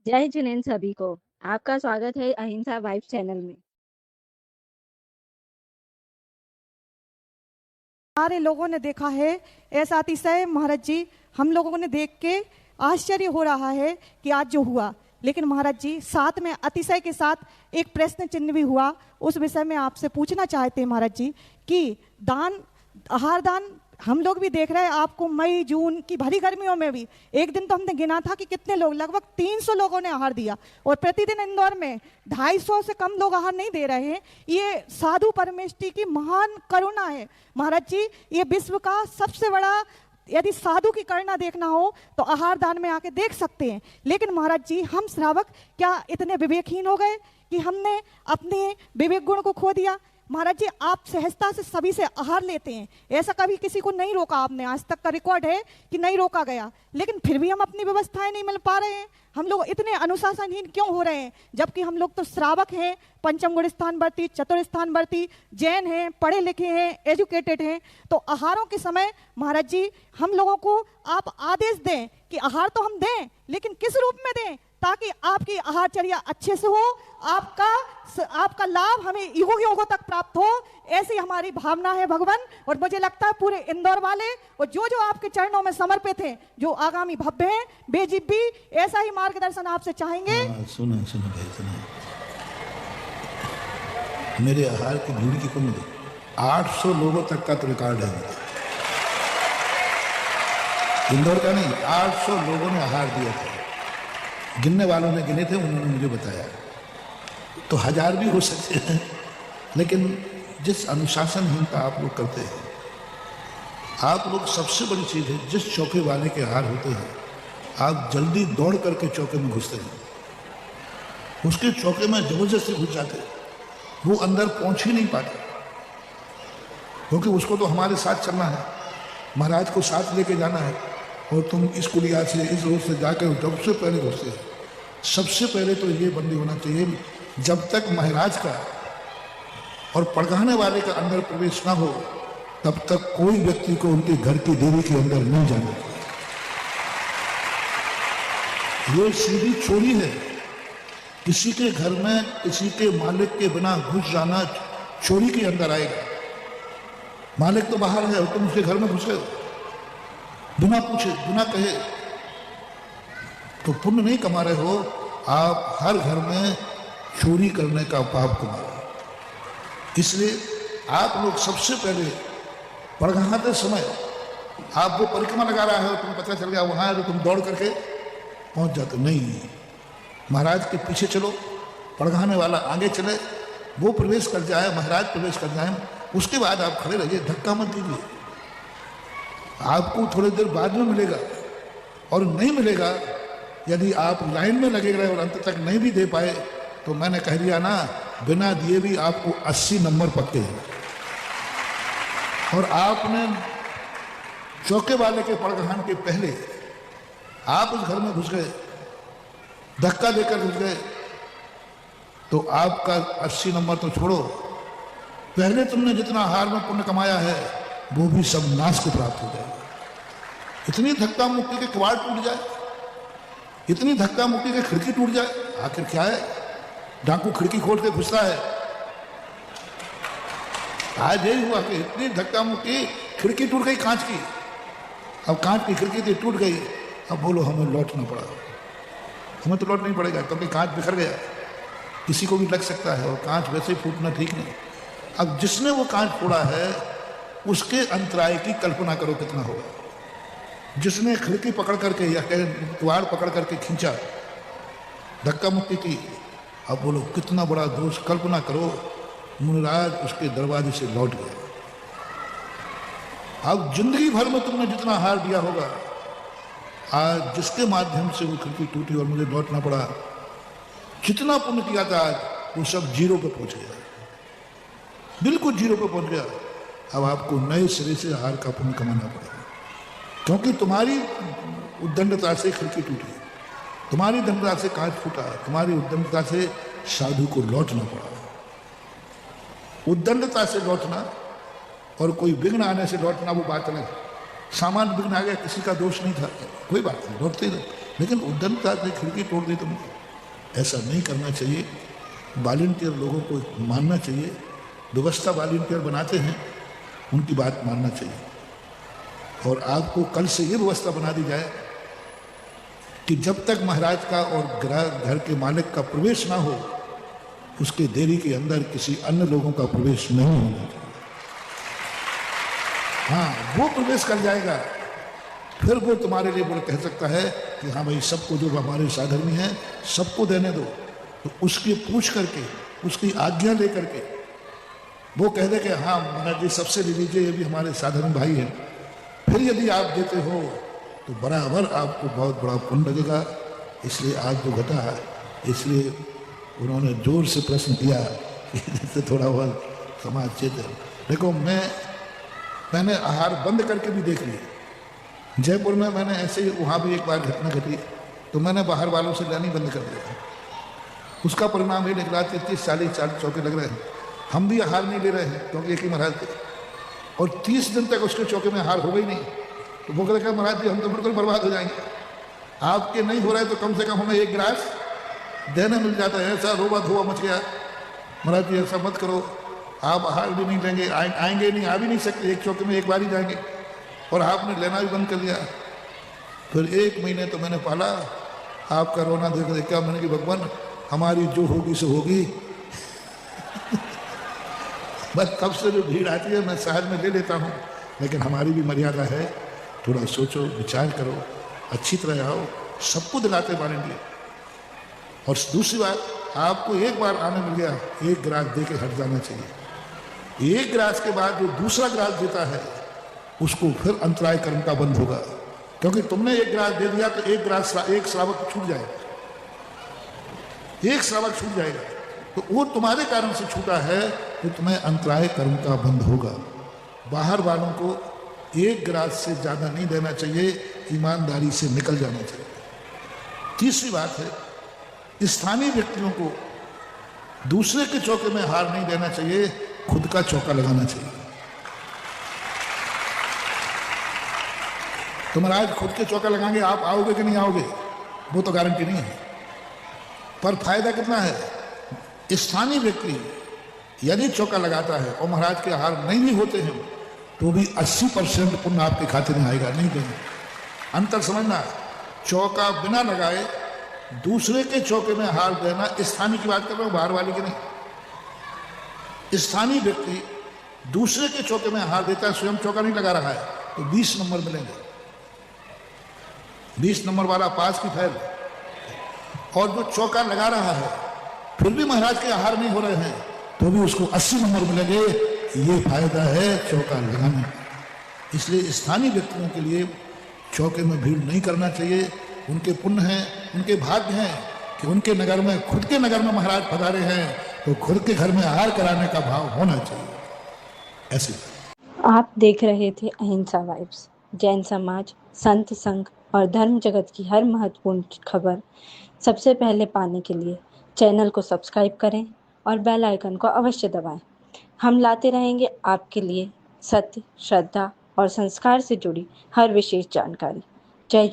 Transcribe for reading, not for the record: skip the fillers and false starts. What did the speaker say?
जय जिनेंद्र सभी को। आपका स्वागत है अहिंसा वाइब्स चैनल में। सारे लोगों ने देखा है ऐसा अतिशय महाराज जी, हम लोगों ने देख के आश्चर्य हो रहा है कि आज जो हुआ। लेकिन महाराज जी साथ में अतिशय के साथ एक प्रश्न चिन्ह भी हुआ। उस विषय में आपसे पूछना चाहते हैं महाराज जी कि दान, आहार दान हम लोग भी देख रहे हैं आपको मई जून की भरी गर्मियों में भी एक दिन तो हमने गिना था कि कितने लोग, लगभग 300 लोगों ने आहार दिया और प्रतिदिन इंदौर में 250 से कम लोग आहार नहीं दे रहे हैं। ये साधु परमेष्टि की महान करुणा है महाराज जी। ये विश्व का सबसे बड़ा, यदि साधु की करुणा देखना हो तो आहार दान में आके देख सकते हैं। लेकिन महाराज जी हम श्रावक क्या इतने विवेकहीन हो गए कि हमने अपने विवेक गुण को खो दिया? महाराज जी आप सहजता से सभी से आहार लेते हैं, ऐसा कभी किसी को नहीं रोका आपने, आज तक का रिकॉर्ड है कि नहीं रोका गया। लेकिन फिर भी हम अपनी व्यवस्थाएं नहीं मिल पा रहे हैं। हम लोग इतने अनुशासनहीन क्यों हो रहे हैं, जबकि हम लोग तो श्रावक हैं, पंचम गुण स्थान वर्ती, चतुर स्थान वर्ती, जैन हैं, पढ़े लिखे हैं, एजुकेटेड हैं। तो आहारों के समय महाराज जी हम लोगों को आप आदेश दें कि आहार तो हम दें, लेकिन किस रूप में दें ताकि आपकी आहारचर्या अच्छे से हो, आपका लाभ हमें युगों युगों तक प्राप्त हो। ऐसी हमारी भावना है भगवान। और मुझे लगता है पूरे इंदौर वाले और जो जो आपके चरणों में समर्पित हैं, जो आगामी भव्य हैं, बेजिब भी ऐसा ही मार्गदर्शन आपसे चाहेंगे। सुनो भाई सुनो, मेरे आहार की भीड़ की कमी 800 लोगों तक का तो रिकॉर्ड है मेरा। इंदौर का नहीं, 800 लोगों ने आहार दिया था। गिनने वालों ने गिने थे, उन्होंने मुझे बताया। तो 1000 भी हो सकते हैं, लेकिन जिस अनुशासनहीनता आप लोग करते हैं, आप लोग सबसे बड़ी चीज़ है, जिस चौके वाले के आहार होते हैं आप जल्दी दौड़ करके चौके में घुसते हैं, उसके चौके में जबरदस्ती घुस जाते, वो अंदर पहुंच ही नहीं पाते, क्योंकि उसको तो हमारे साथ चलना है, महाराज को साथ लेके जाना है। और तुम इस कुलिया से, इस रोड से जाकर सबसे पहले घुसते हैं। सबसे पहले तो ये बंदी होना चाहिए, जब तक महाराज का और पड़गाने वाले का अंदर प्रवेश ना हो तब तक कोई व्यक्ति को उनके घर की देवी के अंदर नहीं जाना चाहिए। ये सीधी चोरी है। किसी के घर में किसी के मालिक के बिना घुस जाना चोरी के अंदर आएगा। मालिक तो बाहर है और तुम उसके घर में घुसे हो बिना पूछे, बिना कहे, तो पुण्य नहीं कमा रहे हो आप। हर घर में चोरी करने का पाप कमा रहे हो। इसलिए आप लोग सबसे पहले पड़गाते समय, आप वो परिक्रमा लगा रहा है और तुम्हें पता चल गया वहां है, तो तुम दौड़ करके पहुंच जाते। नहीं, महाराज के पीछे चलो, पड़गाने वाला आगे चले, वो प्रवेश कर जाए, महाराज प्रवेश कर जाए, उसके बाद आप खड़े रहिए, धक्का मत दीजिए। आपको थोड़ी देर बाद में मिलेगा और नहीं मिलेगा। यदि आप लाइन में लगे रहे और अंत तक नहीं भी दे पाए तो मैंने कह दिया ना, बिना दिए भी आपको 80 नंबर पक्के हैं। और आपने चौके वाले के पड़गहान के पहले आप उस घर में घुस गए, धक्का देकर घुस गए, तो आपका 80 नंबर तो छोड़ो, पहले तुमने जितना आहार में पुण्य कमाया है वो भी सब नाश को प्राप्त हो जाएगा। इतनी धक्का मुक्की के किवाड़ टूट जाए, इतनी धक्का मुक्की के खिड़की टूट जाए, आखिर क्या है? डाकू खिड़की खोल के घुसता है। आज यही हुआ कि इतनी धक्का मुक्की, खिड़की टूट गई कांच की। अब कांच की खिड़की थी, टूट गई। अब बोलो हमें लौटना पड़ा। हमें तो लौट नहीं पड़ेगा क्योंकि कांच बिखर गया, किसी को भी लग सकता है और कांच वैसे ही फूटना ठीक नहीं। अब जिसने वो कांच फोड़ा है उसके अंतराय की कल्पना करो कितना होगा। जिसने खिड़की पकड़ करके या द्वार पकड़ करके खींचा, धक्का मुक्की की, अब बोलो कितना बड़ा दोष। कल्पना करो मुनिराज उसके दरवाजे से लौट गया। अब जिंदगी भर में तुमने जितना हार दिया होगा, आज जिसके माध्यम से वो खिड़की टूटी और मुझे लौटना पड़ा, जितना पुण्य किया था आज वो सब जीरो पे पहुंच गया, बिल्कुल जीरो पे पहुंच गया। अब आपको नए सिरे से आहार का पुण्य कमाना पड़ेगा, क्योंकि तुम्हारी उद्दंडता से खिड़की टूटी, तुम्हारी दंडता से कांच फूटा, तुम्हारी उद्दंडता से साधु को लौटना पड़ा। उद्दंडता से लौटना और कोई विघ्न आने से लौटना वो बात अलग। सामान्य विघ्न आ गया, किसी का दोष नहीं था, कोई बात नहीं, लौटते रहे। लेकिन उद्दंडता से खिड़की तोड़ दी तुमने, ऐसा नहीं करना चाहिए। वॉलंटियर लोगों को मानना चाहिए, व्यवस्था वॉलंटियर बनाते हैं उनकी बात मानना चाहिए। और आपको कल से ये व्यवस्था बना दी जाए कि जब तक महाराज का और घर के मालिक का प्रवेश ना हो, उसके देरी के अंदर किसी अन्य लोगों का प्रवेश नहीं होना चाहिए। हाँ, वो प्रवेश कर जाएगा, फिर वो तुम्हारे लिए बोल कह सकता है कि हाँ भाई, सबको जो हमारे साधर्मी हैं सबको देने दो। तो उसकी पूछ करके, उसकी आज्ञा ले करके वो कह दे कि हाँ महाराज जी सबसे ले लीजिए, ये भी हमारे साधर्मी भाई हैं। फिर यदि आप देते हो तो बराबर आपको बहुत बड़ा पुण्य लगेगा। इसलिए आज जो घटा है, इसलिए उन्होंने जोर से प्रश्न किया कि जैसे थोड़ा बहुत समाज चेत है। देखो, मैंने आहार बंद करके भी देख लिया। जयपुर में मैंने ऐसे ही, वहाँ भी एक बार घटना घटी तो मैंने बाहर वालों से लेनी बंद कर दिया। उसका परिणाम ये निकला, 30-40 चौके लग रहे हैं, हम भी आहार नहीं ले रहे हैं क्योंकि एक ही महाराज थे, और 30 दिन तक उसके चौके में आहार हो गई नहीं। तो वो कहा महाराज जी हम तो बिल्कुल बर्बाद हो जाएंगे, आपके नहीं हो रहा है तो कम से कम हमें एक गिलास देने मिल जाता है। ऐसा रोबा धोआ मच गया, महाराज जी ऐसा मत करो, आप आहार भी नहीं लेंगे, आएंगे नहीं, आ भी नहीं सकते, एक चौके में एक बार ही जाएंगे, और आपने लेना भी बंद कर दिया। फिर 1 महीने तो मैंने पाला, आपका रोना देख क्या मैंने कि भगवान हमारी जो होगी सो होगी। बस तब से जो भीड़ आती है मैं शहर में ले लेता हूँ, लेकिन हमारी भी मर्यादा है, थोड़ा सोचो विचार करो, अच्छी तरह आओ, सबको दिलाते पाएंगे। और दूसरी बात, आपको एक बार आने मिल गया, एक गिलास दे के हट जाना चाहिए। एक गिलास के बाद जो दूसरा गिलास देता है उसको फिर अंतराय कर्म का बंद होगा, क्योंकि तुमने एक गिलास दे दिया तो एक गिलास, एक श्रावक छूट जाएगा, एक श्रावक छूट जाएगा, तो वो तुम्हारे कारण से छूटा है, तो तुम्हें अंतराय कर्म का बंद होगा। बाहर वालों को एक गिलास से ज़्यादा नहीं देना चाहिए, ईमानदारी से निकल जाना चाहिए। तीसरी बात है, स्थानीय व्यक्तियों को दूसरे के चौके में हार नहीं देना चाहिए, खुद का चौका लगाना चाहिए। तो महाराज खुद के चौका लगाएंगे, आप आओगे कि नहीं आओगे वो तो गारंटी नहीं है, पर फायदा कितना है। स्थानीय व्यक्ति यदि चौका लगाता है और महाराज के आहार नहीं भी होते हैं तो भी 80% पुण्य आपके खाते में आएगा, नहीं देंगे। अंतर समझना, चौका बिना लगाए दूसरे के चौके में हार देना, स्थानीय की बात कर रहा हूं, बाहर वाले की नहीं। स्थानीय व्यक्ति दूसरे के चौके में हार देता है, स्वयं चौका नहीं लगा रहा है, तो 20 नंबर मिलेंगे, 20 नंबर वाला पास की फेल। और जो चौका लगा रहा है फिर भी महाराज के आहार नहीं हो रहे हैं तो भी उसको 80 नंबर मिलेंगे। ये फायदा है चौका लगाने का। इसलिए स्थानीय व्यक्तियों के लिए चौके में भीड़ नहीं करना चाहिए। उनके पुण्य हैं, उनके भाग्य हैं कि उनके नगर में, खुद के नगर में महाराज पधारे हैं, तो खुद के घर में आहार कराने का भाव होना चाहिए। ऐसे आप देख रहे थे अहिंसा वाइब्स। जैन समाज, संत संघ और धर्म जगत की हर महत्वपूर्ण खबर सबसे पहले पाने के लिए चैनल को सब्सक्राइब करें और बेल आइकन को अवश्य दबाएं। हम लाते रहेंगे आपके लिए सत्य, श्रद्धा और संस्कार से जुड़ी हर विशेष जानकारी। जय